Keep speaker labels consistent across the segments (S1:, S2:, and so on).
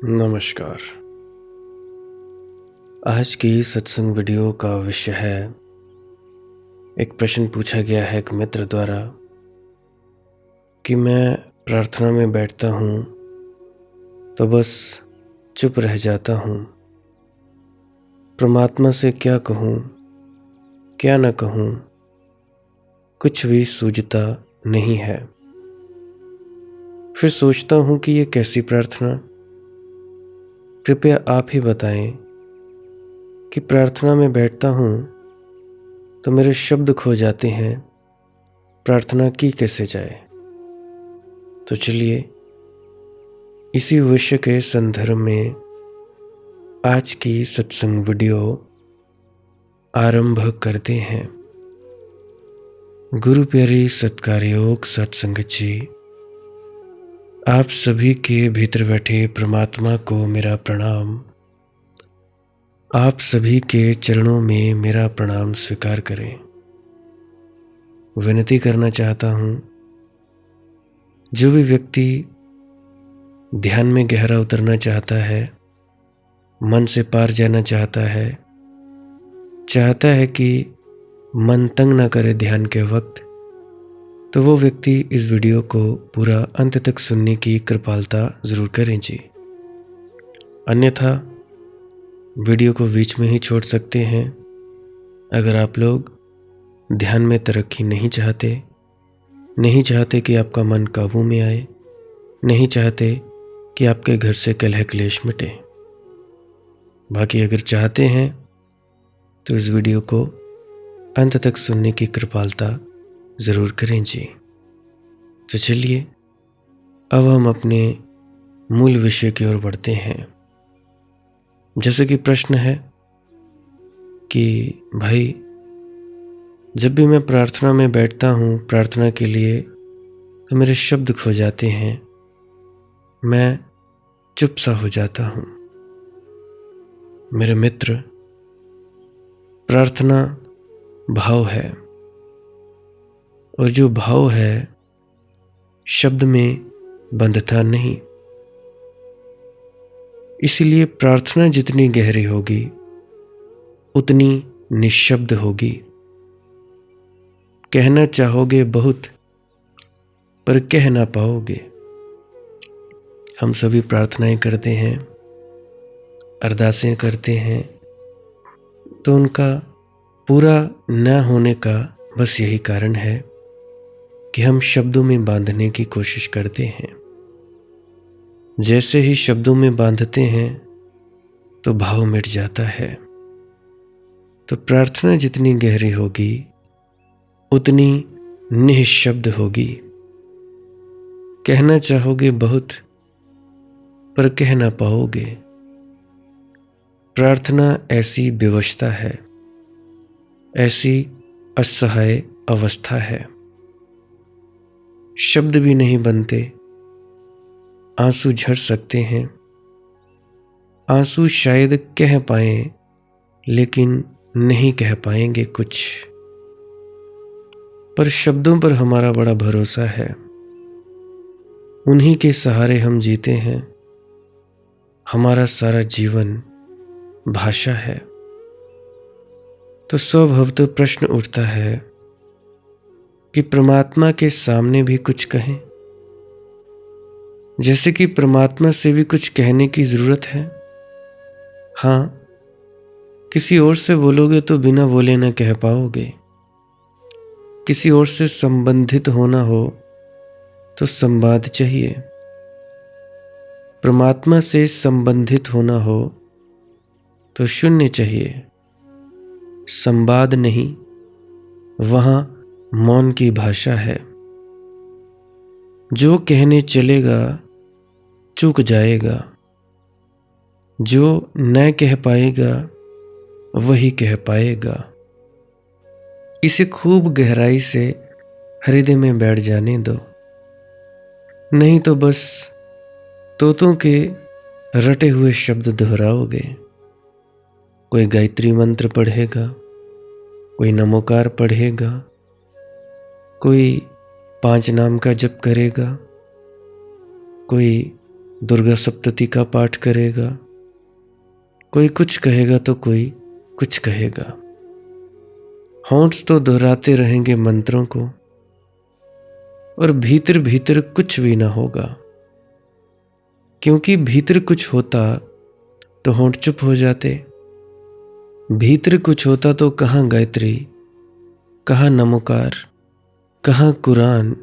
S1: नमस्कार। आज की सत्संग वीडियो का विषय है, एक प्रश्न पूछा गया है एक मित्र द्वारा कि मैं प्रार्थना में बैठता हूँ तो बस चुप रह जाता हूँ। परमात्मा से क्या कहूँ, क्या न कहूँ, कुछ भी सूझता नहीं है। फिर सोचता हूँ कि ये कैसी प्रार्थना। कृपया आप ही बताएं कि प्रार्थना में बैठता हूँ तो मेरे शब्द खो जाते हैं, प्रार्थना की कैसे जाए। तो चलिए इसी विषय के संदर्भ में आज की सत्संग वीडियो आरंभ करते हैं। गुरु प्यारी सत्कारयोग सत्संगत जी, आप सभी के भीतर बैठे परमात्मा को मेरा प्रणाम। आप सभी के चरणों में मेरा प्रणाम स्वीकार करें। विनती करना चाहता हूँ, जो भी व्यक्ति ध्यान में गहरा उतरना चाहता है, मन से पार जाना चाहता है कि मन तंग ना करे ध्यान के वक्त, तो वो व्यक्ति इस वीडियो को पूरा अंत तक सुनने की कृपालता ज़रूर करें जी। अन्यथा वीडियो को बीच में ही छोड़ सकते हैं। अगर आप लोग ध्यान में तरक्की नहीं चाहते कि आपका मन काबू में आए, नहीं चाहते कि आपके घर से कलह क्लेश मिटे। बाकी अगर चाहते हैं तो इस वीडियो को अंत तक सुनने की कृपालता ज़रूर करें जी। तो चलिए अब हम अपने मूल विषय की ओर बढ़ते हैं। जैसे कि प्रश्न है कि भाई, जब भी मैं प्रार्थना में बैठता हूँ प्रार्थना के लिए, तो मेरे शब्द खो जाते हैं, मैं चुप सा हो जाता हूँ। मेरे मित्र, प्रार्थना भाव है, और जो भाव है शब्द में बंधता नहीं। इसीलिए प्रार्थना जितनी गहरी होगी उतनी निशब्द होगी। कहना चाहोगे बहुत पर कह ना पाओगे। हम सभी प्रार्थनाएं करते हैं, अरदासें करते हैं, तो उनका पूरा न होने का बस यही कारण है कि हम शब्दों में बांधने की कोशिश करते हैं। जैसे ही शब्दों में बांधते हैं तो भाव मिट जाता है। तो प्रार्थना जितनी गहरी होगी उतनी निःशब्द होगी। कहना चाहोगे बहुत पर कह ना पाओगे। प्रार्थना ऐसी विवशता है, ऐसी असहाय अवस्था है। शब्द भी नहीं बनते, आंसू झर सकते हैं। आंसू शायद कह पाएं लेकिन नहीं कह पाएंगे कुछ। पर शब्दों पर हमारा बड़ा भरोसा है, उन्हीं के सहारे हम जीते हैं। हमारा सारा जीवन भाषा है। तो स्वभावतः प्रश्न उठता है कि परमात्मा के सामने भी कुछ कहें, जैसे कि परमात्मा से भी कुछ कहने की जरूरत है। हाँ, किसी और से बोलोगे तो बिना बोले न कह पाओगे। किसी और से संबंधित होना हो तो संवाद चाहिए। परमात्मा से संबंधित होना हो तो शून्य चाहिए, संवाद नहीं। वहां मौन की भाषा है। जो कहने चलेगा चूक जाएगा, जो न कह पाएगा वही कह पाएगा। इसे खूब गहराई से हृदय में बैठ जाने दो, नहीं तो बस तोतों के रटे हुए शब्द दोहराओगे। कोई गायत्री मंत्र पढ़ेगा, कोई नमोकार पढ़ेगा, कोई 5 नाम का जप करेगा, कोई दुर्गा सप्तती का पाठ करेगा, कोई कुछ कहेगा तो कोई कुछ कहेगा। होंठ तो दोहराते रहेंगे मंत्रों को, और भीतर भीतर कुछ भी ना होगा, क्योंकि भीतर कुछ होता तो होंठ चुप हो जाते। भीतर कुछ होता तो कहाँ गायत्री, कहाँ नमोकार, कहाँ कुरान,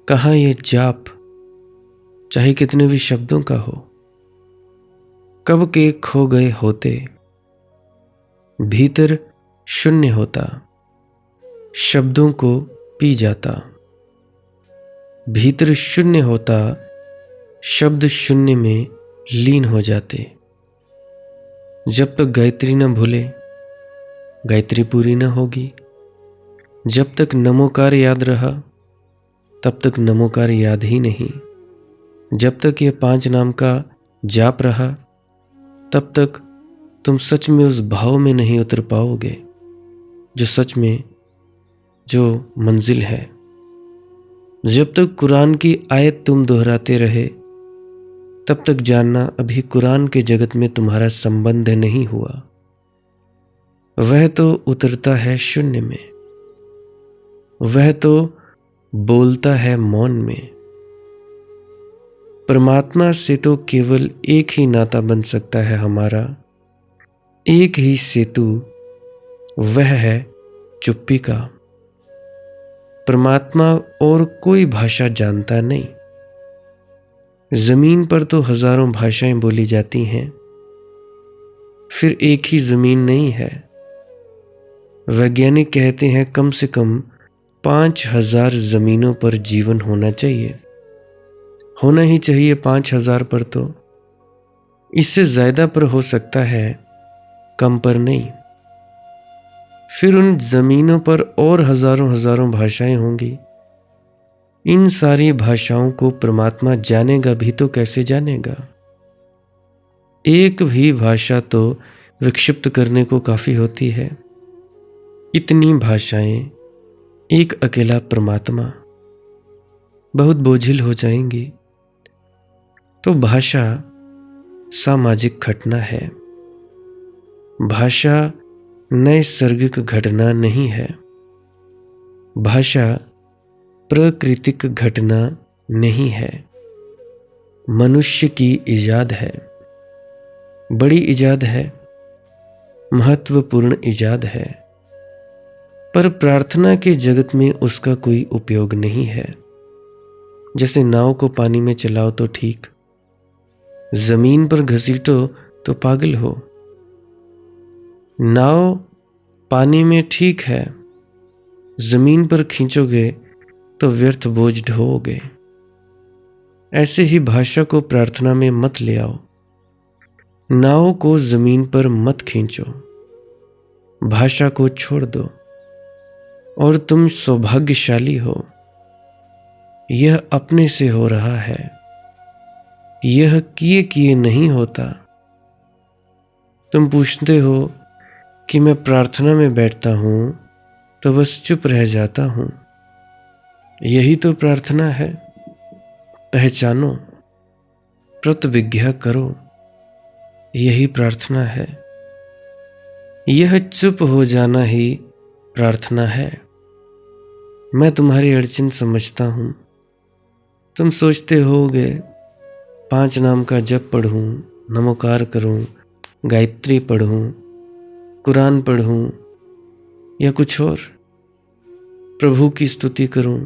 S1: कहाँ ये जाप, चाहे कितने भी शब्दों का हो, कब के खो गए होते। भीतर शून्य होता, शब्दों को पी जाता। भीतर शून्य होता, शब्द शून्य में लीन हो जाते। जब तक गायत्री न भूले, गायत्री पूरी न होगी। जब तक नमोकार याद रहा, तब तक नमोकार याद ही नहीं। जब तक ये 5 नाम का जाप रहा, तब तक तुम सच में उस भाव में नहीं उतर पाओगे जो सच में जो मंजिल है। जब तक कुरान की आयत तुम दोहराते रहे, तब तक जानना अभी कुरान के जगत में तुम्हारा संबंध नहीं हुआ। वह तो उतरता है शून्य में, वह तो बोलता है मौन में। परमात्मा से तो केवल एक ही नाता बन सकता है हमारा, एक ही सेतु, वह है चुप्पी का। परमात्मा और कोई भाषा जानता नहीं। जमीन पर तो हजारों भाषाएं बोली जाती हैं, फिर एक ही जमीन नहीं है। वैज्ञानिक कहते हैं कम से कम 5000 जमीनों पर जीवन होना चाहिए। होना ही चाहिए 5000 पर, तो इससे ज्यादा पर हो सकता है, कम पर नहीं। फिर उन जमीनों पर और हजारों हजारों भाषाएं होंगी। इन सारी भाषाओं को परमात्मा जानेगा भी तो कैसे जानेगा? एक भी भाषा तो विक्षिप्त करने को काफी होती है। इतनी भाषाएं, एक अकेला परमात्मा, बहुत बोझिल हो जाएंगी। तो भाषा सामाजिक घटना है, भाषा नैसर्गिक घटना नहीं है, भाषा प्राकृतिक घटना नहीं है, मनुष्य की इजाद है। बड़ी इजाद है, महत्वपूर्ण इजाद है, पर प्रार्थना के जगत में उसका कोई उपयोग नहीं है। जैसे नाव को पानी में चलाओ तो ठीक, जमीन पर घसीटो तो पागल हो। नाव पानी में ठीक है, जमीन पर खींचोगे तो व्यर्थ बोझ ढोओगे। ऐसे ही भाषा को प्रार्थना में मत ले आओ, नाव को जमीन पर मत खींचो, भाषा को छोड़ दो और तुम सौभाग्यशाली हो। यह अपने से हो रहा है, यह किए किए नहीं होता। तुम पूछते हो कि मैं प्रार्थना में बैठता हूं तो बस चुप रह जाता हूं। यही तो प्रार्थना है। पहचानो, प्रतिविज्ञा करो, यही प्रार्थना है। यह चुप हो जाना ही प्रार्थना है। मैं तुम्हारी अड़चन समझता हूं। तुम सोचते होगे 5 नाम का जप पढ़ूं, नमोकार करूं, गायत्री पढ़ूं, कुरान पढ़ूं या कुछ और, प्रभु की स्तुति करूं,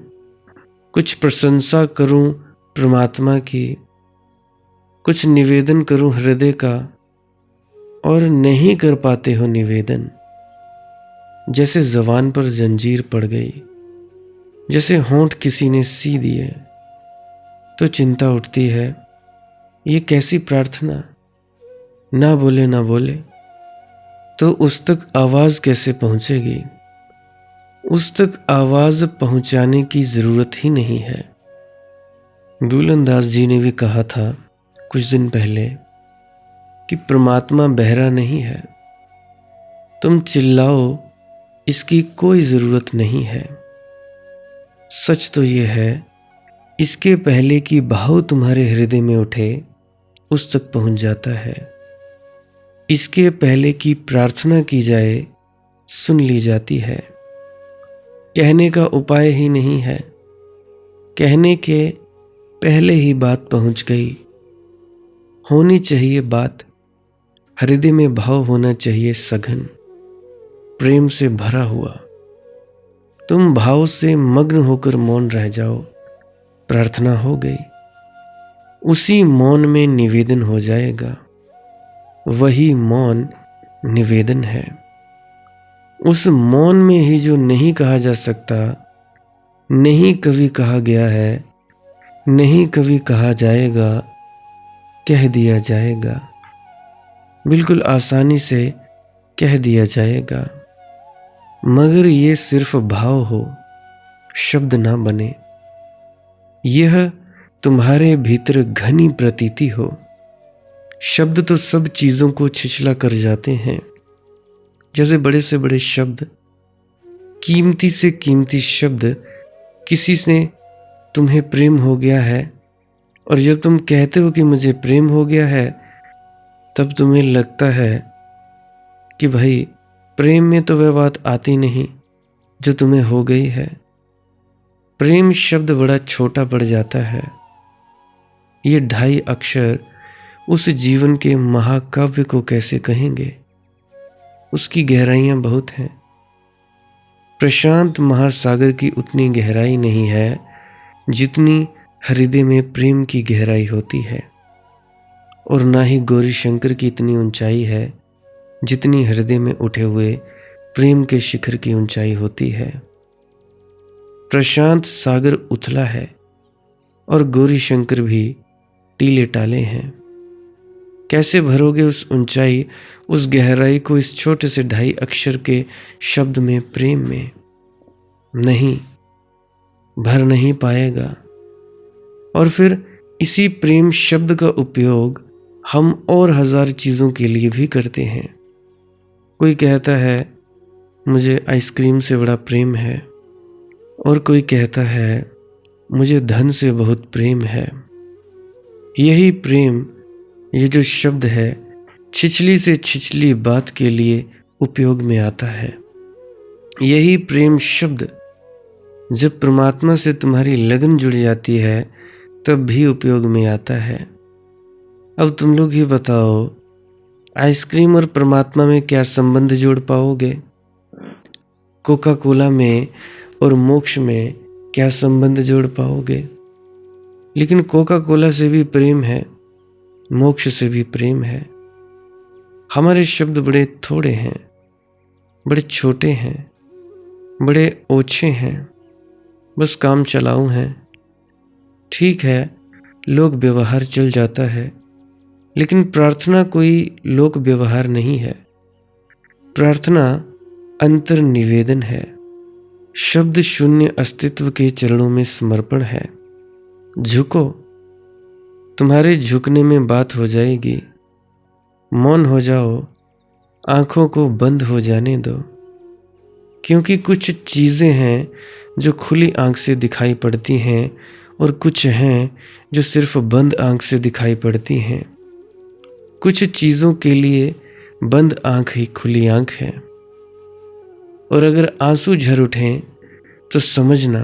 S1: कुछ प्रशंसा करूं परमात्मा की, कुछ निवेदन करूं हृदय का, और नहीं कर पाते हो निवेदन। जैसे जबान पर जंजीर पड़ गई, जैसे होंठ किसी ने सी दिए, तो चिंता उठती है, ये कैसी प्रार्थना। ना बोले ना बोले तो उस तक आवाज कैसे पहुंचेगी? उस तक आवाज पहुंचाने की जरूरत ही नहीं है। दूलनदास जी ने भी कहा था कुछ दिन पहले कि परमात्मा बहरा नहीं है। तुम चिल्लाओ, इसकी कोई जरूरत नहीं है। सच तो यह है, इसके पहले कि भाव तुम्हारे हृदय में उठे, उस तक पहुंच जाता है। इसके पहले कि प्रार्थना की जाए सुन ली जाती है। कहने का उपाय ही नहीं है, कहने के पहले ही बात पहुंच गई। होनी चाहिए बात, हृदय में भाव होना चाहिए सघन, प्रेम से भरा हुआ। तुम भाव से मग्न होकर मौन रह जाओ, प्रार्थना हो गई। उसी मौन में निवेदन हो जाएगा, वही मौन निवेदन है। उस मौन में ही जो नहीं कहा जा सकता, नहीं कभी कहा गया है, नहीं कभी कहा जाएगा, कह दिया जाएगा। बिल्कुल आसानी से कह दिया जाएगा, मगर ये सिर्फ भाव हो, शब्द ना बने। यह तुम्हारे भीतर घनी प्रतीति हो। शब्द तो सब चीजों को छिछला कर जाते हैं। जैसे बड़े से बड़े शब्द, कीमती से कीमती शब्द, किसी से तुम्हें प्रेम हो गया है और जब तुम कहते हो कि मुझे प्रेम हो गया है, तब तुम्हें लगता है कि भाई प्रेम में तो वह बात आती नहीं जो तुम्हें हो गई है। प्रेम शब्द बड़ा छोटा पड़ जाता है। ये 2.5 अक्षर उस जीवन के महाकाव्य को कैसे कहेंगे? उसकी गहराइयां बहुत हैं। प्रशांत महासागर की उतनी गहराई नहीं है जितनी हृदय में प्रेम की गहराई होती है, और ना ही गौरी शंकर की इतनी ऊंचाई है जितनी हृदय में उठे हुए प्रेम के शिखर की ऊंचाई होती है। प्रशांत सागर उथला है और गौरी शंकर भी टीले टाले हैं। कैसे भरोगे उस ऊंचाई, उस गहराई को इस छोटे से 2.5 अक्षर के शब्द में, प्रेम में? नहीं, भर नहीं पाएगा। और फिर इसी प्रेम शब्द का उपयोग हम और 1000 चीजों के लिए भी करते हैं। कोई कहता है मुझे आइसक्रीम से बड़ा प्रेम है, और कोई कहता है मुझे धन से बहुत प्रेम है। यही प्रेम, ये जो शब्द है, छिछली से छिछली बात के लिए उपयोग में आता है। यही प्रेम शब्द जब परमात्मा से तुम्हारी लगन जुड़ जाती है तब भी उपयोग में आता है। अब तुम लोग ही बताओ, आइसक्रीम और परमात्मा में क्या संबंध जोड़ पाओगे? कोका कोला में और मोक्ष में क्या संबंध जोड़ पाओगे? लेकिन कोका कोला से भी प्रेम है, मोक्ष से भी प्रेम है। हमारे शब्द बड़े थोड़े हैं, बड़े छोटे हैं, बड़े ओछे हैं, बस काम चलाऊ हैं। ठीक है, लोक व्यवहार चल जाता है, लेकिन प्रार्थना कोई लोक व्यवहार नहीं है। प्रार्थना अंतर निवेदन है, शब्द शून्य अस्तित्व के चरणों में समर्पण है। झुको, तुम्हारे झुकने में बात हो जाएगी। मौन हो जाओ, आंखों को बंद हो जाने दो, क्योंकि कुछ चीजें हैं जो खुली आंख से दिखाई पड़ती हैं और कुछ हैं जो सिर्फ बंद आंख से दिखाई पड़ती हैं। कुछ चीजों के लिए बंद आंख ही खुली आंख है। और अगर आंसू झर उठें तो समझना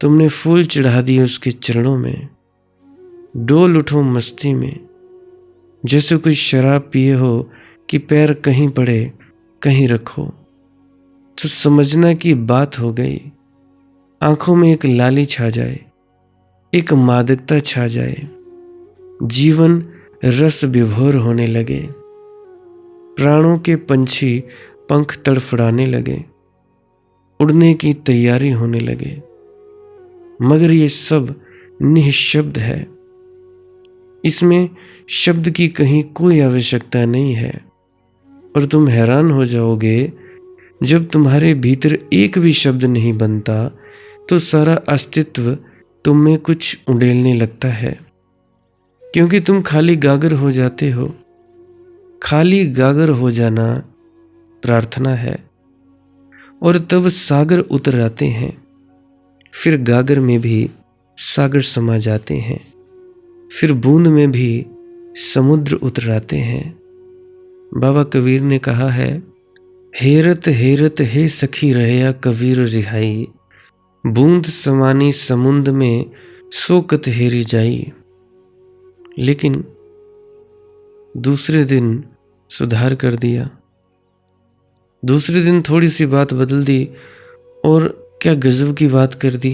S1: तुमने फूल चढ़ा दिए उसके चरणों में। डोल उठो मस्ती में, जैसे कोई शराब पिए हो कि पैर कहीं पड़े कहीं रखो, तो समझना कि बात हो गई। आंखों में एक लाली छा जाए, एक मादकता छा जाए, जीवन रस विभोर होने लगे, प्राणों के पंछी पंख तड़फड़ाने लगे, उड़ने की तैयारी होने लगे। मगर ये सब निःशब्द है, इसमें शब्द की कहीं कोई आवश्यकता नहीं है। और तुम हैरान हो जाओगे, जब तुम्हारे भीतर एक भी शब्द नहीं बनता तो सारा अस्तित्व तुम में कुछ उंडेलने लगता है, क्योंकि तुम खाली गागर हो जाते हो। खाली गागर हो जाना प्रार्थना है। और तब सागर उतर आते हैं, फिर गागर में भी सागर समा जाते हैं, फिर बूंद में भी समुद्र उतराते हैं। बाबा कबीर ने कहा है, हेरत हेरत हे सखी रहया कबीर रिहाई, बूंद समानी समुंद में सोकत हेरी जाई। लेकिन दूसरे दिन सुधार कर दिया। दूसरे दिन थोड़ी सी बात बदल दी और क्या गजब की बात कर दी।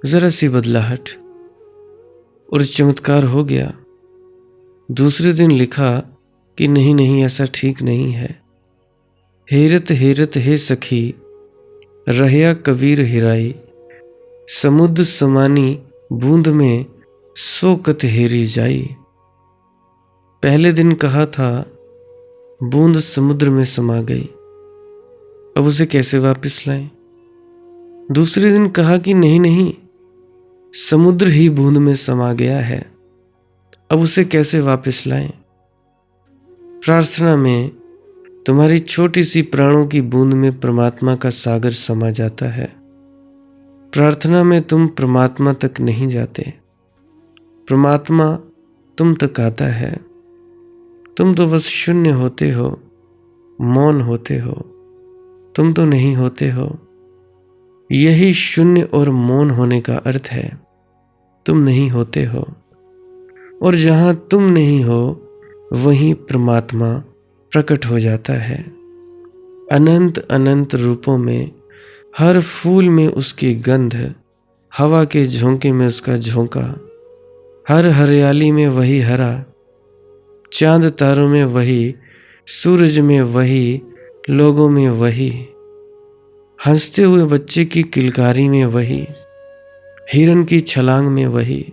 S1: जरा सी बदलाहट और चमत्कार हो गया। दूसरे दिन लिखा कि नहीं नहीं, ऐसा ठीक नहीं है। हेरत हेरत हे सखी रहया कबीर हिराई, समुद्र समानी बूंद में सोकत हेरी जाई। पहले दिन कहा था बूंद समुद्र में समा गई, अब उसे कैसे वापस लाएं। दूसरे दिन कहा कि नहीं नहीं, समुद्र ही बूंद में समा गया है, अब उसे कैसे वापस लाएं। प्रार्थना में तुम्हारी छोटी सी प्राणों की बूंद में परमात्मा का सागर समा जाता है। प्रार्थना में तुम परमात्मा तक नहीं जाते, परमात्मा तुम तक आता है। तुम तो बस शून्य होते हो, मौन होते हो, तुम तो नहीं होते हो। यही शून्य और मौन होने का अर्थ है, तुम नहीं होते हो। और जहां तुम नहीं हो वहीं परमात्मा प्रकट हो जाता है। अनंत अनंत रूपों में, हर फूल में उसकी गंध, हवा के झोंके में उसका झोंका, हर हरियाली में वही हरा, चांद तारों में वही, सूरज में वही, लोगों में वही, हंसते हुए बच्चे की किलकारी में वही, हिरन की छलांग में वही,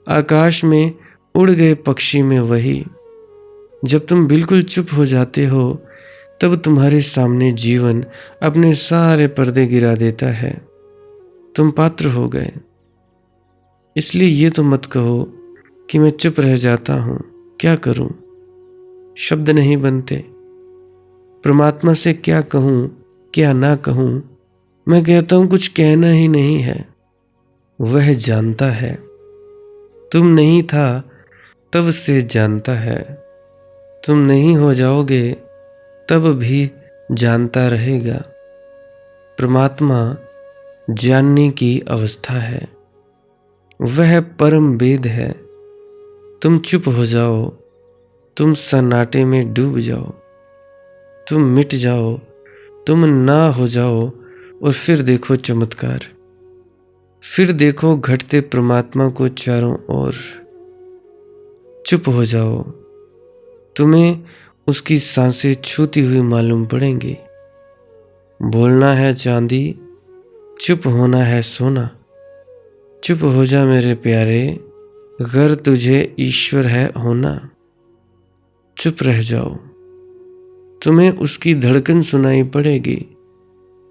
S1: आकाश में उड़ गए पक्षी में वही। जब तुम बिल्कुल चुप हो जाते हो तब तुम्हारे सामने जीवन अपने सारे पर्दे गिरा देता है। तुम पात्र हो गए। इसलिए ये तो मत कहो कि मैं चुप रह जाता हूं, क्या करूं, शब्द नहीं बनते। परमात्मा से क्या कहूं क्या ना कहूं। मैं कहता हूं कुछ कहना ही नहीं है, वह जानता है। तुम नहीं था तब से जानता है, तुम नहीं हो जाओगे तब भी जानता रहेगा। परमात्मा जानने की अवस्था है, वह परम वेद है। तुम चुप हो जाओ, तुम सन्नाटे में डूब जाओ, तुम मिट जाओ, तुम ना हो जाओ और फिर देखो चमत्कार। फिर देखो घटते परमात्मा को चारों ओर। चुप हो जाओ, तुम्हें उसकी सांसें छूती हुई मालूम पड़ेंगी। बोलना है चांदी, चुप होना है सोना। चुप हो जा मेरे प्यारे, अगर तुझे ईश्वर है होना। चुप रह जाओ, तुम्हें उसकी धड़कन सुनाई पड़ेगी।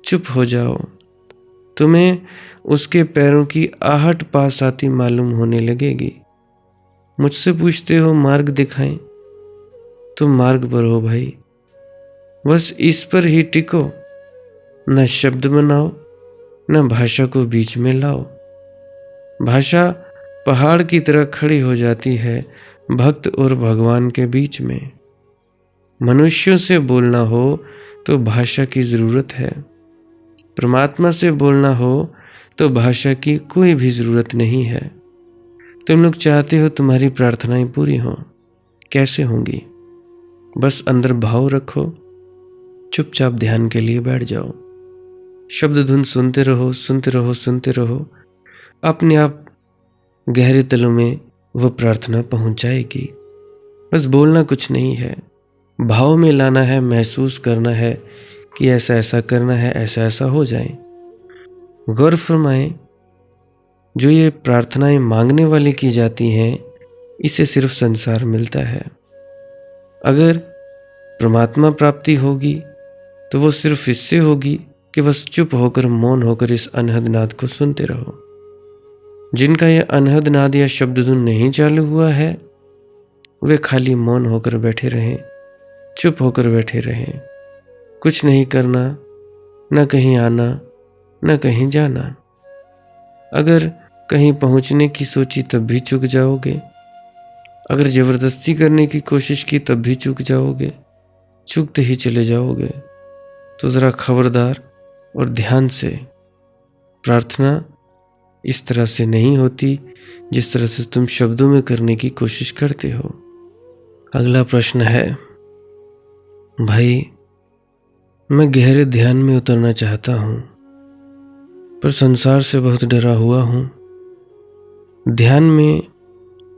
S1: चुप हो जाओ, तुम्हें उसके पैरों की आहट पास आती मालूम होने लगेगी। मुझसे पूछते हो मार्ग दिखाएं, तुम मार्ग पर हो भाई, बस इस पर ही टिको। न शब्द बनाओ, न भाषा को बीच में लाओ। भाषा पहाड़ की तरह खड़ी हो जाती है भक्त और भगवान के बीच में। मनुष्यों से बोलना हो तो भाषा की जरूरत है, परमात्मा से बोलना हो तो भाषा की कोई भी जरूरत नहीं है। तुम लोग चाहते हो तुम्हारी प्रार्थनाएं पूरी हों, कैसे होंगी? बस अंदर भाव रखो, चुपचाप ध्यान के लिए बैठ जाओ, शब्द धुन सुनते रहो, सुनते रहो, सुनते रहो। अपने आप गहरे तलों में वह प्रार्थना पहुंच जाएगी। बस बोलना कुछ नहीं है, भाव में लाना है, महसूस करना है कि ऐसा ऐसा करना है, ऐसा ऐसा हो जाए। गौर फरमाएं, जो ये प्रार्थनाएं मांगने वाले की जाती हैं, इसे सिर्फ संसार मिलता है। अगर परमात्मा प्राप्ति होगी तो वो सिर्फ इससे होगी कि बस चुप होकर, मौन होकर इस अनहद नाद को सुनते रहो। जिनका यह अनहद नाद या शब्द धुन नहीं चालू हुआ है, वे खाली मौन होकर बैठे रहें, चुप होकर बैठे रहें। कुछ नहीं करना, न कहीं आना, न कहीं जाना। अगर कहीं पहुंचने की सोची तब भी चूक जाओगे। अगर जबरदस्ती करने की कोशिश की तब भी चूक जाओगे, चूकते ही चले जाओगे। तो ज़रा खबरदार और ध्यान से। प्रार्थना इस तरह से नहीं होती जिस तरह से तुम शब्दों में करने की कोशिश करते हो। अगला प्रश्न है, भाई मैं गहरे ध्यान में उतरना चाहता हूँ, पर संसार से बहुत डरा हुआ हूँ। ध्यान में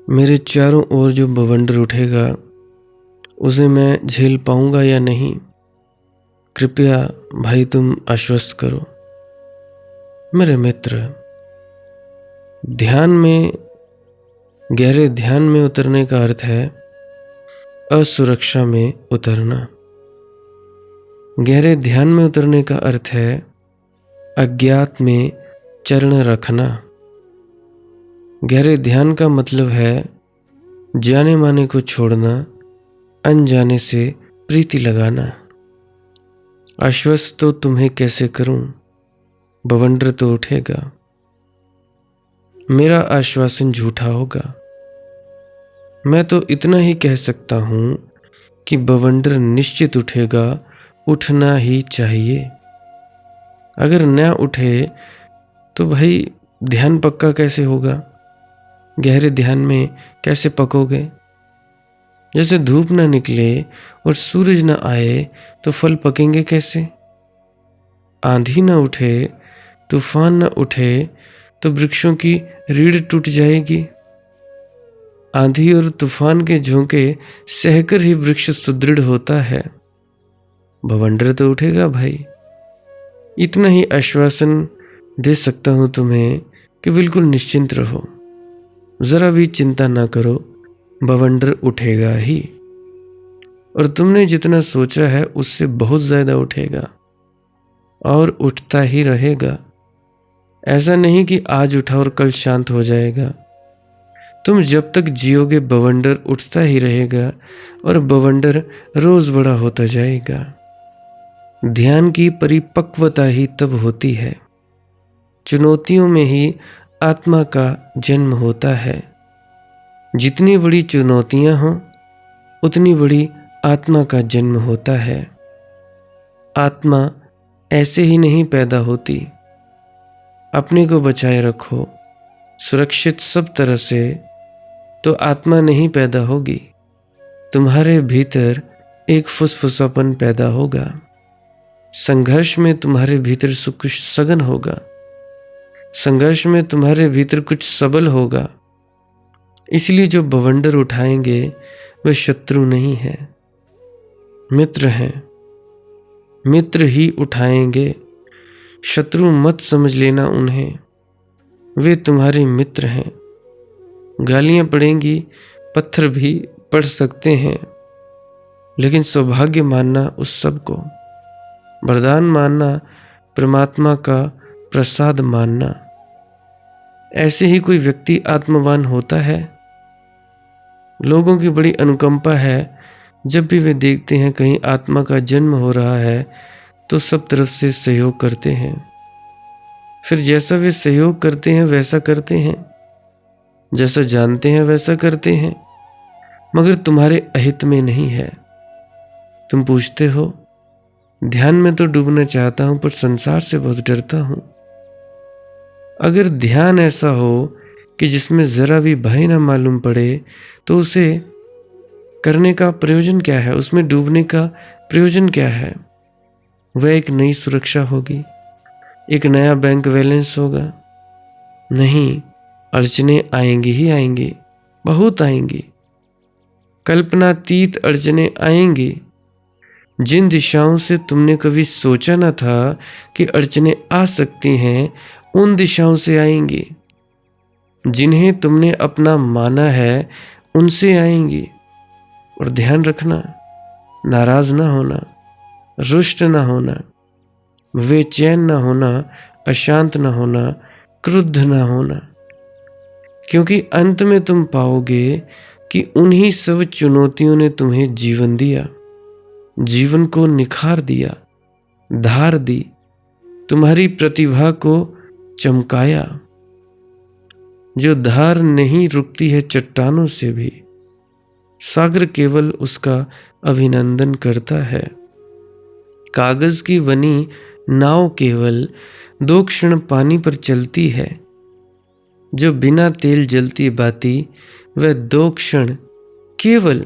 S1: मेरे चारों ओर जो बवंडर उठेगा उसे मैं झेल पाऊंगा या नहीं? कृपया भाई तुम आश्वस्त करो। मेरे मित्र, ध्यान में, गहरे ध्यान में उतरने का अर्थ है असुरक्षा में उतरना। गहरे ध्यान में उतरने का अर्थ है अज्ञात में चरण रखना। गहरे ध्यान का मतलब है जाने माने को छोड़ना, अनजाने से प्रीति लगाना। आश्वस्त तो तुम्हें कैसे करूं, बवंडर तो उठेगा। मेरा आश्वासन झूठा होगा। मैं तो इतना ही कह सकता हूं कि बवंडर निश्चित उठेगा, उठना ही चाहिए। अगर न उठे तो भाई ध्यान पक्का कैसे होगा? गहरे ध्यान में कैसे पकोगे? जैसे धूप न निकले और सूरज न आए तो फल पकेंगे कैसे? आंधी न उठे, तूफान न उठे तो वृक्षों की रीढ़ टूट जाएगी। आंधी और तूफान के झोंके सहकर ही वृक्ष सुदृढ़ होता है। बवंडर तो उठेगा भाई। इतना ही आश्वासन दे सकता हूं तुम्हें कि बिल्कुल निश्चिंत रहो, जरा भी चिंता ना करो, बवंडर उठेगा ही। और तुमने जितना सोचा है उससे बहुत ज्यादा उठेगा और उठता ही रहेगा। ऐसा नहीं कि आज उठा और कल शांत हो जाएगा। तुम जब तक जियोगे बवंडर उठता ही रहेगा और बवंडर रोज बड़ा होता जाएगा। ध्यान की परिपक्वता ही तब होती है। चुनौतियों में ही आत्मा का जन्म होता है। जितनी बड़ी चुनौतियां हों उतनी बड़ी आत्मा का जन्म होता है। आत्मा ऐसे ही नहीं पैदा होती। अपने को बचाए रखो सुरक्षित सब तरह से, तो आत्मा नहीं पैदा होगी। तुम्हारे भीतर एक फुसफुसापन पैदा होगा। संघर्ष में तुम्हारे भीतर कुछ सघन होगा। संघर्ष में तुम्हारे भीतर कुछ सबल होगा। इसलिए जो बवंडर उठाएंगे वे शत्रु नहीं है, मित्र हैं। मित्र ही उठाएंगे, शत्रु मत समझ लेना उन्हें। वे तुम्हारे मित्र हैं। गालियां पड़ेंगी, पत्थर भी पड़ सकते हैं, लेकिन सौभाग्य मानना उस सब को, वरदान मानना, परमात्मा का प्रसाद मानना। ऐसे ही कोई व्यक्ति आत्मवान होता है। लोगों की बड़ी अनुकंपा है। जब भी वे देखते हैं कहीं आत्मा का जन्म हो रहा है तो सब तरफ से सहयोग करते हैं। फिर जैसा वे सहयोग करते हैं वैसा करते हैं, जैसा जानते हैं वैसा करते हैं, मगर तुम्हारे अहित में नहीं है। तुम पूछते हो, ध्यान में तो डूबना चाहता हूं पर संसार से बहुत डरता हूं। अगर ध्यान ऐसा हो कि जिसमें जरा भी भय ना मालूम पड़े तो उसे करने का प्रयोजन क्या है? उसमें डूबने का प्रयोजन क्या है? वह एक नई सुरक्षा होगी, एक नया बैंक बैलेंस होगा। नहीं, अड़चने आएंगी ही आएंगी, बहुत आएंगी। कल्पनातीत अड़चने आएंगी। जिन दिशाओं से तुमने कभी सोचा न था कि अड़चने आ सकती हैं, उन दिशाओं से आएंगी। जिन्हें तुमने अपना माना है उनसे आएंगी। और ध्यान रखना, नाराज ना होना, रुष्ट ना होना, बेचैन ना होना, अशांत ना होना, क्रुद्ध ना होना, क्योंकि अंत में तुम पाओगे कि उन्हीं सब चुनौतियों ने तुम्हें जीवन दिया, जीवन को निखार दिया, धार दी, तुम्हारी प्रतिभा को चमकाया। जो धार नहीं रुकती है चट्टानों से भी, सागर केवल उसका अभिनंदन करता है। कागज की बनी नाव केवल 2 क्षण पानी पर चलती है। जो बिना तेल जलती बाती वह 2 क्षण, केवल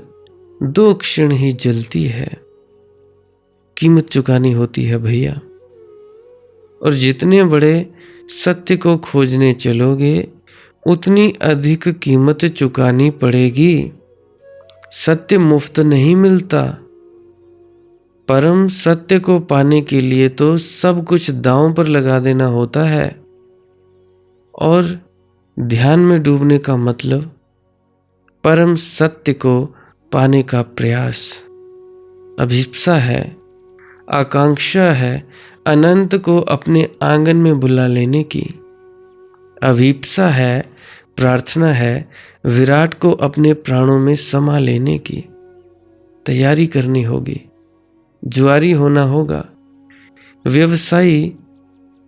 S1: 2 क्षण ही जलती है। कीमत चुकानी होती है भैया, और जितने बड़े सत्य को खोजने चलोगे उतनी अधिक कीमत चुकानी पड़ेगी। सत्य मुफ्त नहीं मिलता। परम सत्य को पाने के लिए तो सब कुछ दांव पर लगा देना होता है। और ध्यान में डूबने का मतलब परम सत्य को पाने का प्रयास, अभिप्सा है, आकांक्षा है अनंत को अपने आंगन में बुला लेने की। अभिप्सा है, प्रार्थना है विराट को अपने प्राणों में समा लेने की। तैयारी करनी होगी, जुआरी होना होगा। व्यवसायी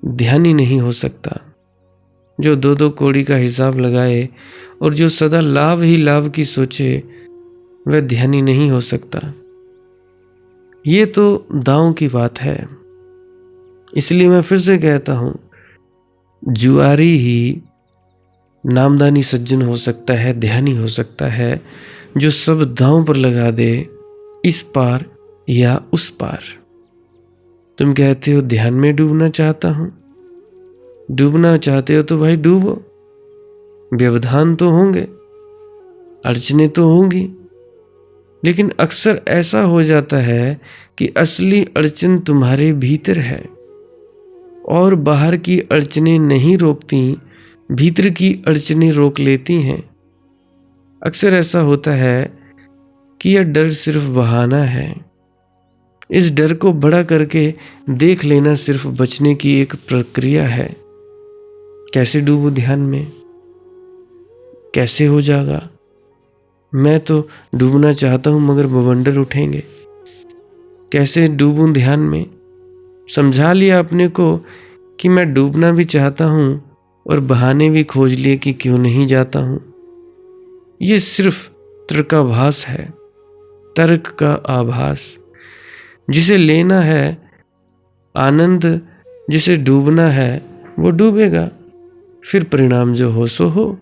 S1: ध्यानी नहीं हो सकता। जो 2-2 कौड़ी का हिसाब लगाए और जो सदा लाभ ही लाभ की सोचे वह ध्यानी नहीं हो सकता। ये तो दांव की बात है। इसलिए मैं फिर से कहता हूं, जुआरी ही नामदानी सज्जन हो सकता है, ध्यानी हो सकता है, जो सब दांव पर लगा दे, इस पार या उस पार। तुम कहते हो ध्यान में डूबना चाहता हूं। डूबना चाहते हो तो भाई डूबो। व्यवधान तो होंगे, अड़चने तो होंगी, लेकिन अक्सर ऐसा हो जाता है कि असली अड़चन तुम्हारे भीतर है और बाहर की अड़चनें नहीं रोकती, भीतर की अड़चनें रोक लेती हैं। अक्सर ऐसा होता है कि यह डर सिर्फ बहाना है। इस डर को बड़ा करके देख लेना सिर्फ बचने की एक प्रक्रिया है। कैसे डूबूं ध्यान में, कैसे हो जाएगा? मैं तो डूबना चाहता हूं मगर बवंडर उठेंगे। कैसे डूबूं ध्यान में? समझा लिया अपने को कि मैं डूबना भी चाहता हूं और बहाने भी खोज लिए कि क्यों नहीं जाता हूं। ये सिर्फ तर्काभास है, तर्क का आभास। जिसे लेना है आनंद, जिसे डूबना है वो डूबेगा, फिर परिणाम जो हो सो हो।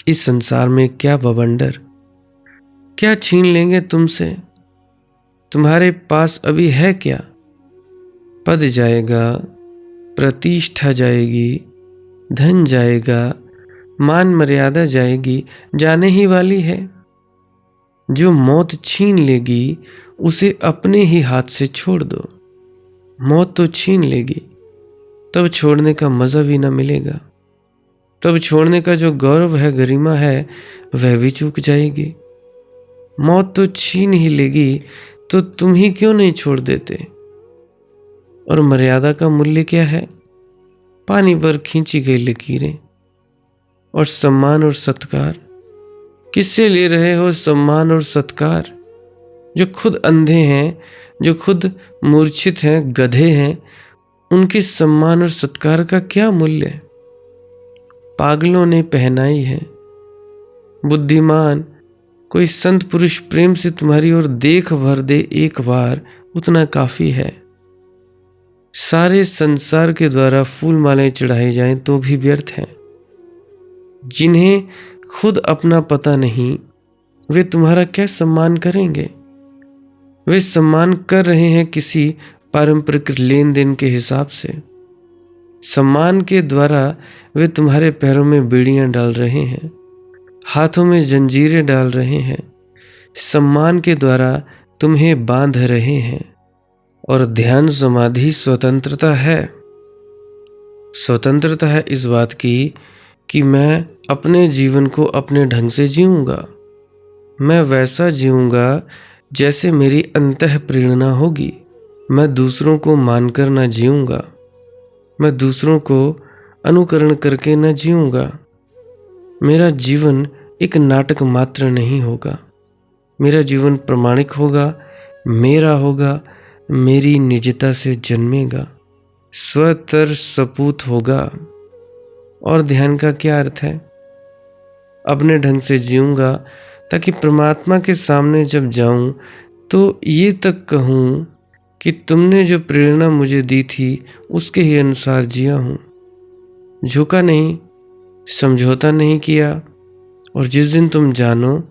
S1: इस संसार में क्या बवंडर, क्या छीन लेंगे तुमसे? तुम्हारे पास अभी है क्या? पद जाएगा, प्रतिष्ठा जाएगी, धन जाएगा, मान मर्यादा जाएगी, जाने ही वाली है। जो मौत छीन लेगी उसे अपने ही हाथ से छोड़ दो। मौत तो छीन लेगी, तब छोड़ने का मजा भी ना मिलेगा। तब छोड़ने का जो गौरव है, गरिमा है, वह भी चूक जाएगी। मौत तो छीन ही लेगी तो तुम ही क्यों नहीं छोड़ देते? और मर्यादा का मूल्य क्या है? पानी पर खींची गई लकीरें। और सम्मान और सत्कार, किससे ले रहे हो सम्मान और सत्कार? जो खुद अंधे हैं, जो खुद मूर्छित हैं, गधे हैं, उनके सम्मान और सत्कार का क्या मूल्य? पागलों ने पहनाई है। बुद्धिमान कोई संत पुरुष प्रेम से तुम्हारी ओर देख भर दे एक बार, उतना काफी है। सारे संसार के द्वारा फूल मालाएं चढ़ाई जाएं तो भी व्यर्थ हैं। जिन्हें खुद अपना पता नहीं, वे तुम्हारा क्या सम्मान करेंगे? वे सम्मान कर रहे हैं किसी पारंपरिक लेन देन के हिसाब से। सम्मान के द्वारा वे तुम्हारे पैरों में बेड़ियां डाल रहे हैं, हाथों में जंजीरें डाल रहे हैं। सम्मान के द्वारा तुम्हें बांध रहे हैं। और ध्यान समाधि स्वतंत्रता है। स्वतंत्रता है इस बात की कि मैं अपने जीवन को अपने ढंग से जीऊंगा। मैं वैसा जीऊंगा जैसे मेरी अंतः प्रेरणा होगी। मैं दूसरों को मानकर न जीऊंगा। मैं दूसरों को अनुकरण करके न जीऊंगा। मेरा जीवन एक नाटक मात्र नहीं होगा। मेरा जीवन प्रामाणिक होगा, मेरा होगा, मेरी निजता से जन्मेगा, स्वतर सपूत होगा। और ध्यान का क्या अर्थ है? अपने ढंग से जीऊंगा ताकि परमात्मा के सामने जब जाऊं तो ये तक कहूं कि तुमने जो प्रेरणा मुझे दी थी उसके ही अनुसार जिया हूँ। झुका नहीं, समझौता नहीं किया। और जिस दिन तुम जानो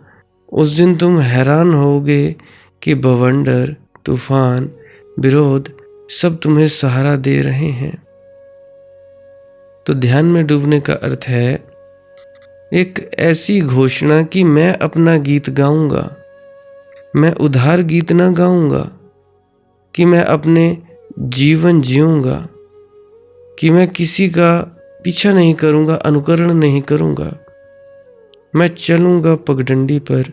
S1: उस दिन तुम हैरान होगे कि बवंडर, तूफान, विरोध सब तुम्हें सहारा दे रहे हैं। तो ध्यान में डूबने का अर्थ है एक ऐसी घोषणा कि मैं अपना गीत गाऊंगा, मैं उधार गीत ना गाऊंगा, कि मैं अपने जीवन जीऊंगा, कि मैं किसी का पीछा नहीं करूंगा, अनुकरण नहीं करूंगा। मैं चलूंगा पगडंडी पर,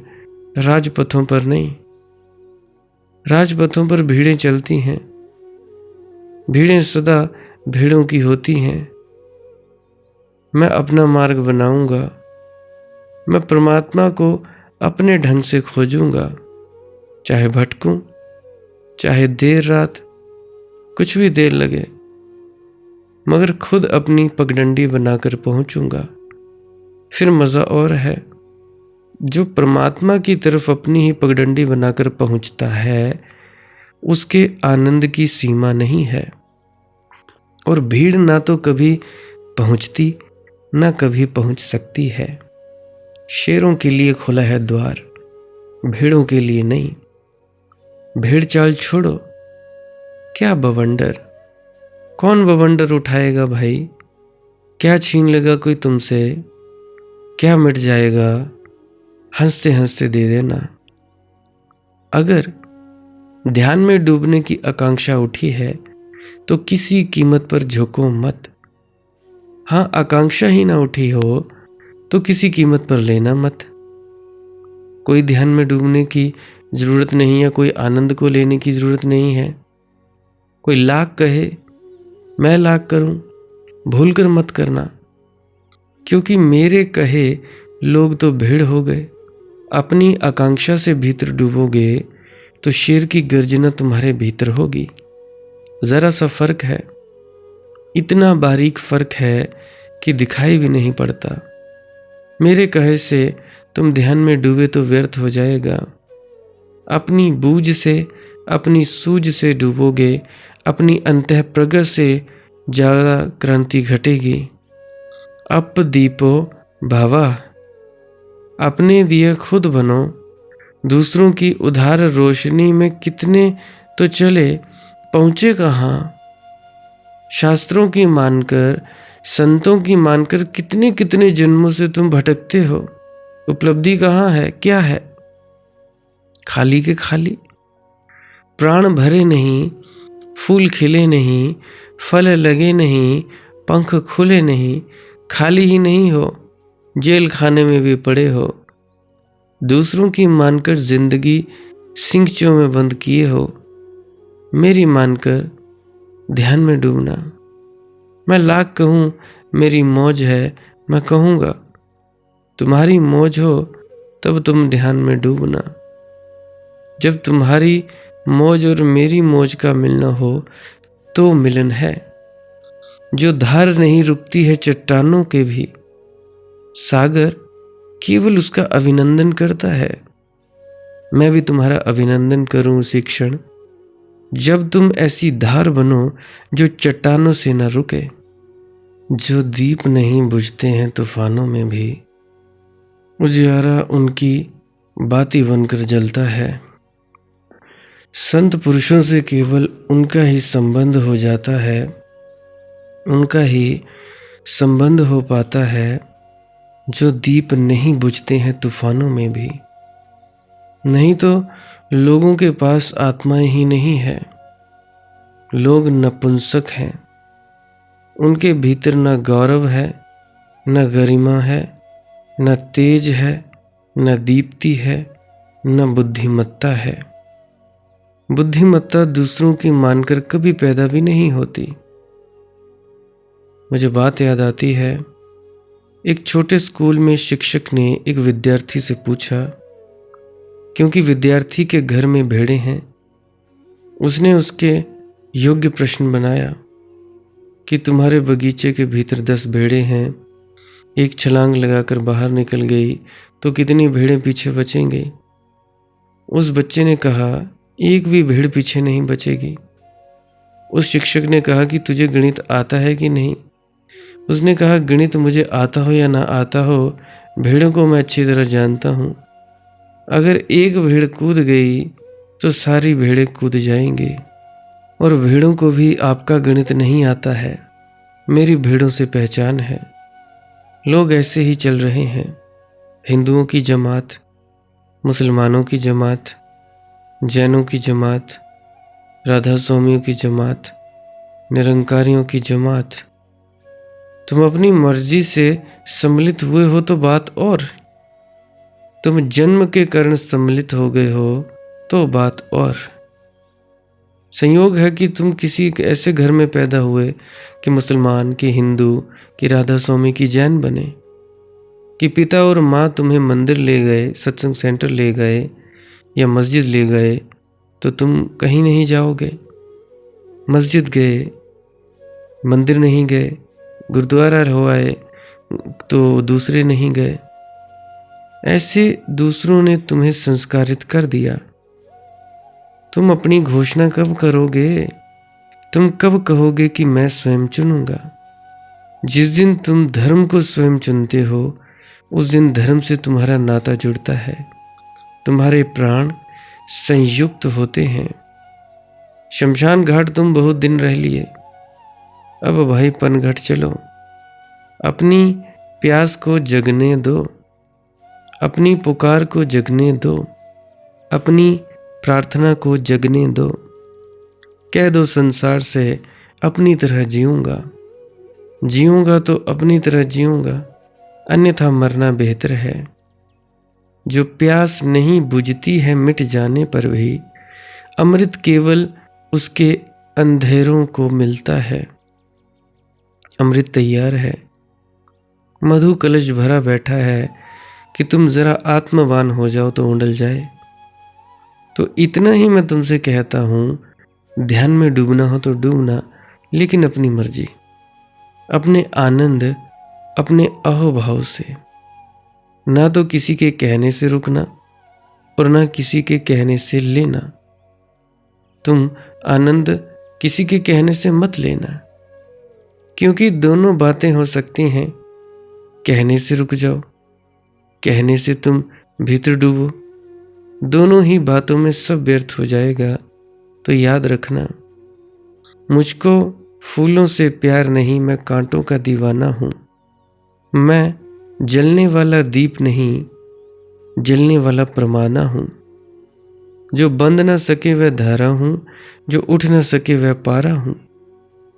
S1: राजपथों पर नहीं। राजपथों पर भीड़ें चलती हैं, भीड़ें सदा भीड़ों की होती हैं। मैं अपना मार्ग बनाऊंगा, मैं परमात्मा को अपने ढंग से खोजूंगा, चाहे भटकूं, चाहे देर रात, कुछ भी देर लगे, मगर खुद अपनी पगडंडी बनाकर पहुंचूंगा। फिर मजा और है, जो परमात्मा की तरफ अपनी ही पगडंडी बनाकर पहुंचता है उसके आनंद की सीमा नहीं है। और भीड़ ना तो कभी पहुंचती ना कभी पहुंच सकती है। शेरों के लिए खुला है द्वार, भेड़ों के लिए नहीं। भेड़ चाल छोड़ो, क्या बवंडर, कौन बवंडर उठाएगा भाई? क्या छीन लेगा कोई तुमसे? क्या मिट जाएगा? हंसते हंसते दे देना। अगर ध्यान में डूबने की आकांक्षा उठी है तो किसी कीमत पर झुको मत। हाँ, आकांक्षा ही ना उठी हो तो किसी कीमत पर लेना मत। कोई ध्यान में डूबने की जरूरत नहीं है, कोई आनंद को लेने की जरूरत नहीं है। कोई लाख कहे, मैं लाख करूं, भूल कर मत करना, क्योंकि मेरे कहे लोग तो भीड़ हो गए। अपनी आकांक्षा से भीतर डूबोगे तो शेर की गर्जना तुम्हारे भीतर होगी। जरा सा फर्क है, इतना बारीक फर्क है कि दिखाई भी नहीं पड़ता। मेरे कहे से तुम ध्यान में डूबे तो व्यर्थ हो जाएगा। अपनी बूझ से, अपनी सूझ से डूबोगे, अपनी अंतः प्रज्ञा से ज्यादा क्रांति घटेगी। अप दीपो भावा, अपने दिए खुद बनो। दूसरों की उधार रोशनी में कितने तो चले, पहुंचे कहाँ? शास्त्रों की मानकर, संतों की मानकर कितने कितने जन्मों से तुम भटकते हो। उपलब्धि कहाँ है? क्या है? खाली के खाली। प्राण भरे नहीं, फूल खिले नहीं, फल लगे नहीं, पंख खुले नहीं, खाली ही नहीं हो, जेल खाने में भी पड़े हो। दूसरों की मानकर जिंदगी सिंकचों में बंद किए हो। मेरी मानकर ध्यान में डूबना। मैं लाख कहूँ मेरी मौज है, मैं कहूँगा। तुम्हारी मौज हो तब तुम ध्यान में डूबना। जब तुम्हारी मौज और मेरी मौज का मिलना हो तो मिलन है। जो धार नहीं रुकती है चट्टानों के भी, सागर केवल उसका अभिनंदन करता है। मैं भी तुम्हारा अभिनंदन करूं उसी क्षण जब तुम ऐसी धार बनो जो चट्टानों से न रुके। जो दीप नहीं बुझते हैं तूफानों में भी, उजियारा उनकी बाती बनकर जलता है। संत पुरुषों से केवल उनका ही संबंध हो जाता है, उनका ही संबंध हो पाता है जो दीप नहीं बुझते हैं तूफानों में भी। नहीं तो लोगों के पास आत्माएं ही नहीं है। लोग नपुंसक हैं, उनके भीतर न गौरव है, न गरिमा है, न तेज है, न दीप्ति है, न बुद्धिमत्ता है। बुद्धिमत्ता दूसरों की मानकर कभी पैदा भी नहीं होती। मुझे बात याद आती है, एक छोटे स्कूल में शिक्षक ने एक विद्यार्थी से पूछा, क्योंकि विद्यार्थी के घर में भेड़ें हैं, उसने उसके योग्य प्रश्न बनाया कि तुम्हारे बगीचे के भीतर 10 भेड़ें हैं, एक छलांग लगाकर बाहर निकल गई तो कितनी भेड़ें पीछे बचेंगे। उस बच्चे ने कहा, एक भी भेड़ पीछे नहीं बचेगी। उस शिक्षक ने कहा कि तुझे गणित आता है कि नहीं। उसने कहा, गणित मुझे आता हो या ना आता हो, भेड़ों को मैं अच्छी तरह जानता हूँ। अगर एक भेड़ कूद गई तो सारी भेड़ें कूद जाएंगी, और भेड़ों को भी आपका गणित नहीं आता है, मेरी भेड़ों से पहचान है। लोग ऐसे ही चल रहे हैं, हिंदुओं की जमात, मुसलमानों की जमात, जैनों की जमात, राधा स्वामियों की जमात, निरंकारियों की जमात। तुम अपनी मर्जी से सम्मिलित हुए हो तो बात और, तुम जन्म के कारण सम्मिलित हो गए हो तो बात और। संयोग है कि तुम किसी ऐसे घर में पैदा हुए कि मुसलमान, कि हिंदू, कि राधा स्वामी, की जैन बने, कि पिता और माँ तुम्हें मंदिर ले गए, सत्संग सेंटर ले गए या मस्जिद ले गए तो तुम कहीं नहीं जाओगे। मस्जिद गए, मंदिर नहीं गए, गुरुद्वारा हो आए तो दूसरे नहीं गए। ऐसे दूसरों ने तुम्हें संस्कारित कर दिया। तुम अपनी घोषणा कब करोगे? तुम कब कहोगे कि मैं स्वयं चुनूंगा? जिस दिन तुम धर्म को स्वयं चुनते हो, उस दिन धर्म से तुम्हारा नाता जुड़ता है, तुम्हारे प्राण संयुक्त होते हैं। शमशान घाट तुम बहुत दिन रह लिए, अब भाई पनघट चलो। अपनी प्यास को जगने दो, अपनी पुकार को जगने दो, अपनी प्रार्थना को जगने दो। कह दो संसार से अपनी तरह जीऊंगा, जीऊंगा तो अपनी तरह जीऊंगा, अन्यथा मरना बेहतर है। जो प्यास नहीं बुझती है मिट जाने पर भी, अमृत केवल उसके अंधेरों को मिलता है। अमृत तैयार है, मधु कलश भरा बैठा है कि तुम जरा आत्मवान हो जाओ तो उंडल जाए। तो इतना ही मैं तुमसे कहता हूँ, ध्यान में डूबना हो तो डूबना, लेकिन अपनी मर्जी, अपने आनंद, अपने अहोभाव से, ना तो किसी के कहने से रुकना और ना किसी के कहने से लेना। तुम आनंद किसी के कहने से मत लेना, क्योंकि दोनों बातें हो सकती हैं। कहने से रुक जाओ, कहने से तुम भीतर डूबो, दोनों ही बातों में सब व्यर्थ हो जाएगा। तो याद रखना, मुझको फूलों से प्यार नहीं, मैं कांटों का दीवाना हूँ। मैं जलने वाला दीप नहीं, जलने वाला परमाना हूँ। जो बंद ना सके वह धारा हूँ, जो उठ ना सके वह पारा हूँ।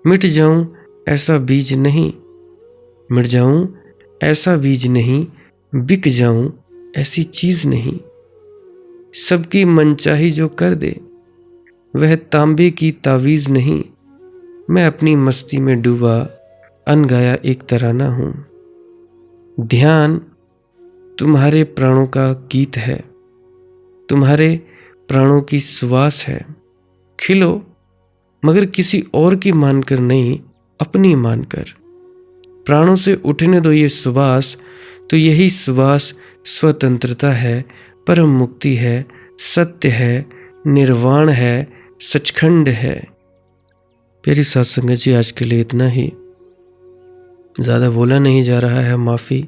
S1: मिट जाऊं ऐसा बीज नहीं, मिट जाऊं ऐसा बीज नहीं, बिक जाऊं ऐसी चीज नहीं। सबकी मनचाही जो कर दे वह तांबे की तावीज नहीं। मैं अपनी मस्ती में डूबा अनगाया एक तराना हूं। ध्यान तुम्हारे प्राणों का गीत है, तुम्हारे प्राणों की सुवास है। खिलो मगर किसी और की मानकर नहीं, अपनी मानकर। प्राणों से उठने दो ये सुवास, तो यही सुवास स्वतंत्रता है, परम मुक्ति है, सत्य है, निर्वाण है, सचखंड है। प्यारी साथ संगत जी, आज के लिए इतना ही। ज़्यादा बोला नहीं जा रहा है, माफ़ी।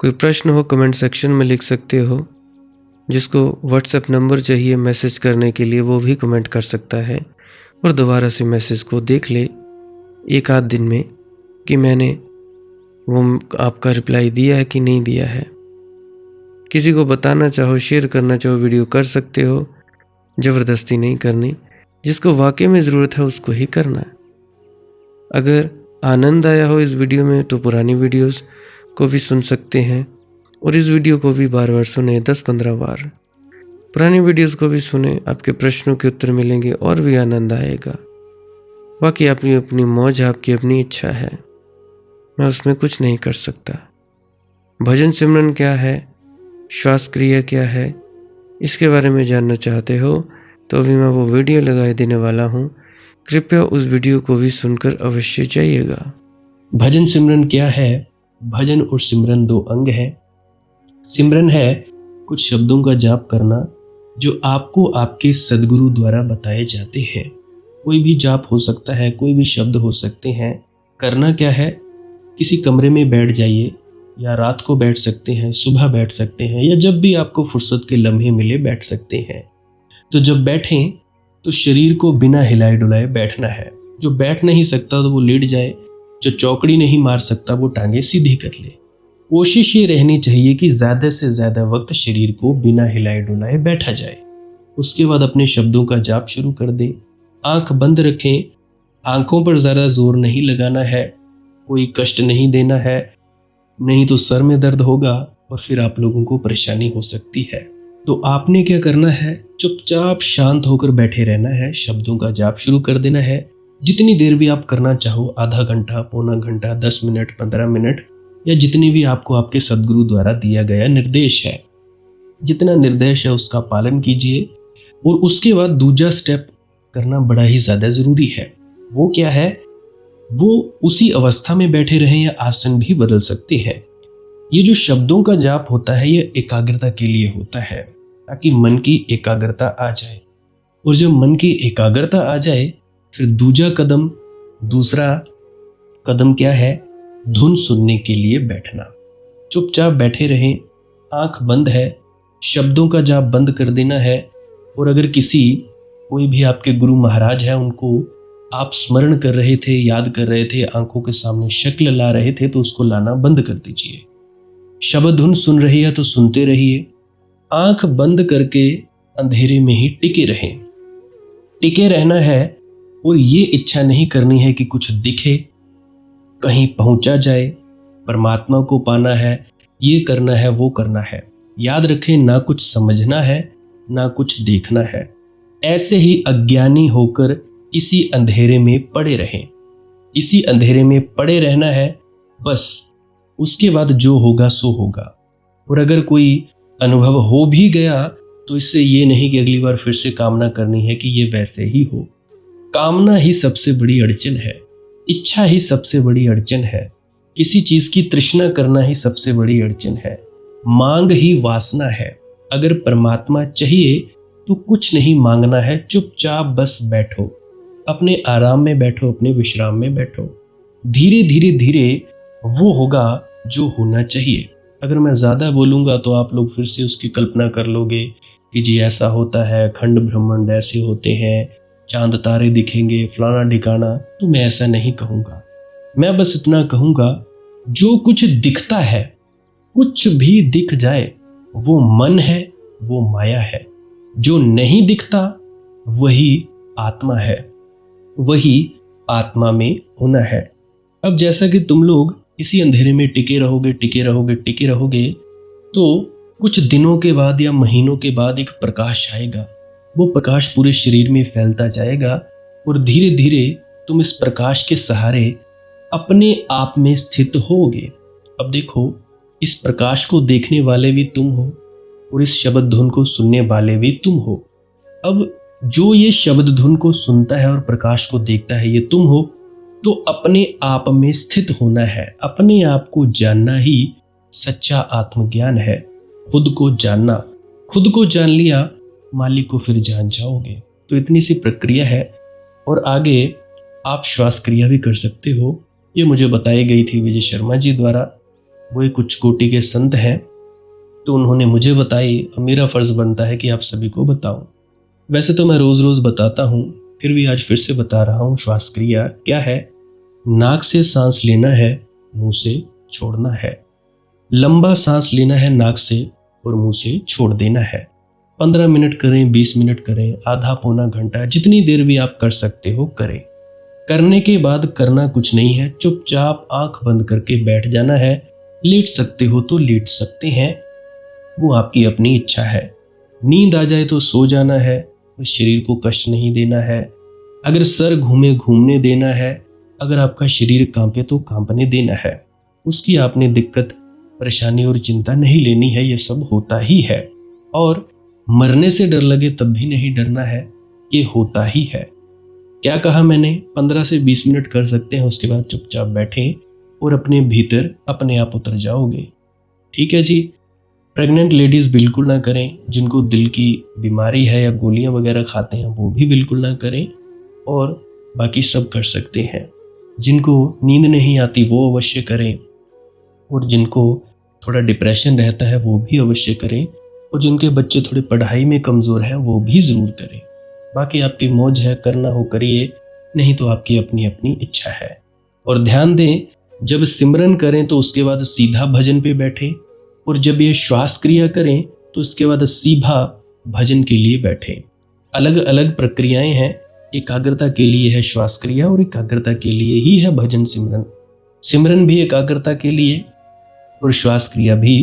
S1: कोई प्रश्न हो कमेंट सेक्शन में लिख सकते हो। जिसको व्हाट्सएप नंबर चाहिए मैसेज करने के लिए, वो भी कमेंट कर सकता है और दोबारा से मैसेज को देख ले एक आध दिन में कि मैंने वो आपका रिप्लाई दिया है कि नहीं दिया है। किसी को बताना चाहो, शेयर करना चाहो, वीडियो कर सकते हो, ज़बरदस्ती नहीं करनी। जिसको वाकई में ज़रूरत है उसको ही करना। अगर आनंद आया हो इस वीडियो में तो पुरानी वीडियोस को भी सुन सकते हैं और इस वीडियो को भी बार बार सुने, 10-15 बार। पुरानी वीडियोस को भी सुने, आपके प्रश्नों के उत्तर मिलेंगे और भी आनंद आएगा। बाकी अपनी अपनी मौज, आपकी अपनी इच्छा है, मैं उसमें कुछ नहीं कर सकता। भजन सिमरन क्या है, श्वास क्रिया क्या है, इसके बारे में जानना चाहते हो तो अभी मैं वो वीडियो लगाए देने वाला हूँ। कृपया उस वीडियो को भी सुनकर अवश्य जाइएगा। भजन सिमरन क्या है? भजन और सिमरन दो अंग हैं। सिमरन है कुछ शब्दों का जाप करना जो आपको आपके सदगुरु द्वारा बताए जाते हैं। कोई भी जाप हो सकता है, कोई भी शब्द हो सकते हैं। करना क्या है, किसी कमरे में बैठ जाइए, या रात को बैठ सकते हैं, सुबह बैठ सकते हैं, या जब भी आपको फुर्सत के लम्हे मिले बैठ सकते हैं। तो जब बैठें तो शरीर को बिना हिलाए डुलाए बैठना है। जो बैठ नहीं सकता तो वो लेट जाए, जो चौकड़ी नहीं मार सकता वो टांगे सीधी कर ले। कोशिश ये रहनी चाहिए कि ज़्यादा से ज़्यादा वक्त शरीर को बिना हिलाए डुलाए बैठा जाए। उसके बाद अपने शब्दों का जाप शुरू कर दें। आंख बंद रखें, आंखों पर ज़्यादा जोर नहीं लगाना है, कोई कष्ट नहीं देना है, नहीं तो सर में दर्द होगा और फिर आप लोगों को परेशानी हो सकती है। तो आपने क्या करना है, चुपचाप शांत होकर बैठे रहना है, शब्दों का जाप शुरू कर देना है। जितनी देर भी आप करना चाहो, आधा घंटा, पौना घंटा, 10 मिनट, 15 मिनट, या जितनी भी आपको आपके सदगुरु द्वारा दिया गया निर्देश है, जितना निर्देश है उसका पालन कीजिए। और उसके बाद दूसरा स्टेप करना बड़ा ही ज़्यादा ज़रूरी है। वो क्या है, वो उसी अवस्था में बैठे रहें या आसन भी बदल सकते हैं। ये जो शब्दों का जाप होता है ये एकाग्रता के लिए होता है, ताकि मन की एकाग्रता आ जाए। और जब मन की एकाग्रता आ जाए फिर दूसरा कदम क्या है, धुन सुनने के लिए बैठना। चुपचाप बैठे रहें, आंख बंद है, शब्दों का जाप बंद कर देना है। और अगर कोई भी आपके गुरु महाराज है, उनको आप स्मरण कर रहे थे, याद कर रहे थे, आंखों के सामने शक्ल ला रहे थे, तो उसको लाना बंद कर दीजिए। शब्द धुन सुन रही है तो सुनते रहिए, आंख बंद करके अंधेरे में ही टिके रहें। टिके रहना है और ये इच्छा नहीं करनी है कि कुछ दिखे, कहीं पहुंचा जाए, परमात्मा को पाना है, ये करना है, वो करना है। याद रखें, ना कुछ समझना है, ना कुछ देखना है। ऐसे ही अज्ञानी होकर इसी अंधेरे में पड़े रहें। इसी अंधेरे में पड़े रहना है बस। उसके बाद जो होगा सो होगा। और अगर कोई अनुभव हो भी गया तो इससे ये नहीं कि अगली बार फिर से कामना करनी है कि ये वैसे ही हो। कामना ही सबसे बड़ी अड़चन है, इच्छा ही सबसे बड़ी अड़चन है, किसी चीज की तृष्णा करना ही सबसे बड़ी अड़चन है, मांग ही वासना है। अगर परमात्मा चाहिए तो कुछ नहीं मांगना है, चुपचाप बस बैठो, अपने आराम में बैठो, अपने विश्राम में बैठो। धीरे धीरे धीरे वो होगा जो होना चाहिए। अगर मैं ज़्यादा बोलूँगा तो आप लोग फिर से उसकी कल्पना कर लोगे कि जी ऐसा होता है, खंड ब्रह्मांड ऐसे होते हैं, चांद तारे दिखेंगे, फलाना ढिकाना। तो मैं ऐसा नहीं कहूँगा, मैं बस इतना कहूँगा, जो कुछ दिखता है, कुछ भी दिख जाए, वो मन है, वो माया है। जो नहीं दिखता वही आत्मा है, वही आत्मा में होना है। अब जैसा कि तुम लोग इसी अंधेरे में टिके रहोगे, टिके रहोगे, टिके रहोगे, तो कुछ दिनों के बाद या महीनों के बाद एक प्रकाश आएगा। वो प्रकाश पूरे शरीर में फैलता जाएगा और धीरे धीरे तुम इस प्रकाश के सहारे अपने आप में स्थित होगे। अब देखो, इस प्रकाश को देखने वाले भी तुम हो और इस शब्द धुन को सुनने वाले भी तुम हो। अब जो ये शब्द धुन को सुनता है और प्रकाश को देखता है, ये तुम हो। तो अपने आप में स्थित होना है, अपने आप को जानना ही सच्चा आत्मज्ञान है। खुद को जानना, खुद को जान लिया, मालिक को फिर जान जाओगे। तो इतनी सी प्रक्रिया है। और आगे आप श्वास क्रिया भी कर सकते हो। ये मुझे बताई गई थी विजय शर्मा जी द्वारा। वो एक उच्च कोटि के संत हैं, तो उन्होंने मुझे बताई। अब मेरा फर्ज बनता है कि आप सभी को बताऊं। वैसे तो मैं रोज रोज बताता हूं, फिर भी आज फिर से बता रहा हूं। श्वास क्रिया क्या है, नाक से सांस लेना है, मुंह से छोड़ना है। लंबा सांस लेना है नाक से और मुंह से छोड़ देना है। 15 मिनट करें, 20 मिनट करें, आधा पौना घंटा, जितनी देर भी आप कर सकते हो करें। करने के बाद करना कुछ नहीं है, चुपचाप आंख बंद करके बैठ जाना है। लेट सकते हो तो लेट सकते हैं, वो आपकी अपनी इच्छा है। नींद आ जाए तो सो जाना है, शरीर को कष्ट नहीं देना है। अगर सर घूमे घूमने देना है, अगर आपका शरीर कांपे तो कांपने देना है। उसकी आपने दिक्कत, परेशानी और चिंता नहीं लेनी है, ये सब होता ही है। और मरने से डर लगे तब भी नहीं डरना है, ये होता ही है। क्या कहा मैंने, 15 से 20 मिनट कर सकते हैं, उसके बाद चुपचाप बैठें और अपने भीतर अपने आप उतर जाओगे। ठीक है जी। प्रेग्नेंट लेडीज़ बिल्कुल ना करें, जिनको दिल की बीमारी है या गोलियां वगैरह खाते हैं वो भी बिल्कुल ना करें, और बाकी सब कर सकते हैं। जिनको नींद नहीं आती वो अवश्य करें, और जिनको थोड़ा डिप्रेशन रहता है वो भी अवश्य करें, और जिनके बच्चे थोड़ी पढ़ाई में कमज़ोर हैं वो भी ज़रूर करें। बाकी आपकी मौज है, करना हो करिए, नहीं तो आपकी अपनी अपनी इच्छा है। और ध्यान दें, जब सिमरन करें तो उसके बाद सीधा भजन पे बैठें, और जब ये श्वास क्रिया करें तो उसके बाद सीधा भजन के लिए बैठें। अलग अलग प्रक्रियाएं हैं, एकाग्रता के लिए है श्वास क्रिया और एकाग्रता के लिए ही है भजन सिमरन। सिमरन भी एकाग्रता के लिए और श्वास क्रिया भी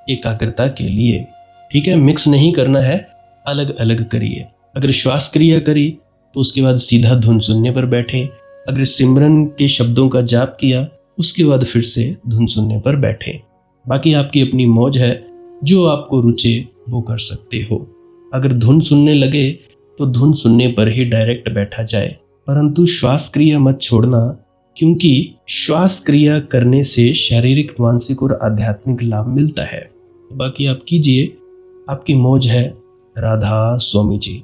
S1: एकाग्रता के लिए। ठीक है, मिक्स नहीं करना है, अलग अलग करिए। अगर श्वास क्रिया करी तो उसके बाद सीधा धुन सुनने पर बैठें। अगर सिमरन के शब्दों का जाप किया उसके बाद फिर से धुन सुनने पर बैठें। बाकी आपकी अपनी मौज है, जो आपको रुचे वो कर सकते हो। अगर धुन सुनने लगे तो धुन सुनने पर ही डायरेक्ट बैठा जाए, परंतु श्वास क्रिया मत छोड़ना, क्योंकि श्वास क्रिया करने से शारीरिक, मानसिक और आध्यात्मिक लाभ मिलता है। बाकी आप कीजिए, आपकी मौज है। राधा स्वामी जी।